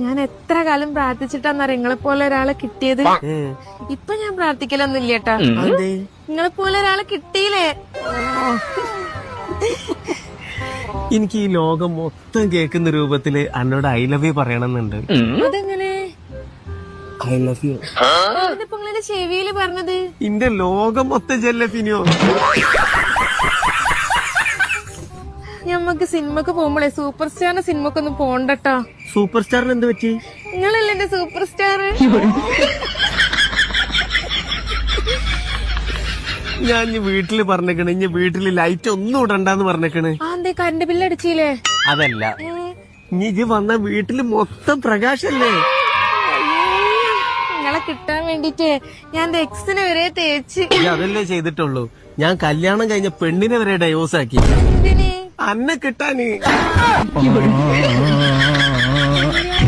ഞാൻ എത്ര കാലം പ്രാർത്ഥിച്ചിട്ടാന്നറിയ നിങ്ങളെ പോലെ ഒരാളെ കിട്ടിയത്. ഇപ്പൊ ഞാൻ പ്രാർത്ഥിക്കലൊന്നും ഇല്ലേട്ടാ. നിങ്ങളെ പോലെ ഒരാളെ കിട്ടിയില്ലേ? എനിക്ക് ഈ ലോകം മൊത്തം കേൾക്കുന്ന രൂപത്തില് എന്നോട് ഐ ലവ് യു പറയണമെന്നുണ്ട്. അതെങ്ങനെ? ഐ ലവ് യു ഇതിപ്പോ നിങ്ങളുടെ ചെവിയില് പറഞ്ഞത്? ഇന്റെ ലോകം മൊത്തം ജെല്ലഫിനിയോ. ഞമ്മക്ക് സിനിമക്ക് പോകുമ്പോളേ സൂപ്പർ സ്റ്റാറിന്റെ സിനിമക്കൊന്നും പോണ്ടട്ടോ. സൂപ്പർ സ്റ്റാറിന് എന്ത് പറ്റി? നിങ്ങളല്ലേ എന്റെ സൂപ്പർ സ്റ്റാർ. ഞാൻ ഇനി വീട്ടില് പറഞ്ഞേക്കണ്, ഇനി വീട്ടില് ലൈറ്റ് ഒന്നും ഇടണ്ടെന്ന് പറഞ്ഞേക്കണ്. എന്തേ കറണ്ട് ബില്ല് അടിച്ചില്ലേ? അതല്ല, ഇനി ഇത് വന്ന വീട്ടില് മൊത്തം പ്രകാശല്ലേ. നിങ്ങളെ കിട്ടാൻ വേണ്ടിട്ട് ഞാൻ എക്സിനെ വരെ തേച്ച്. അതല്ലേ ചെയ്തിട്ടുള്ളൂ. ഞാൻ കല്യാണം കഴിഞ്ഞ പെണ്ണിനെ വരെ ഡൈവോഴ്സ് ആക്കി. എന്തിന്? അന്നെ കിട്ടാന്.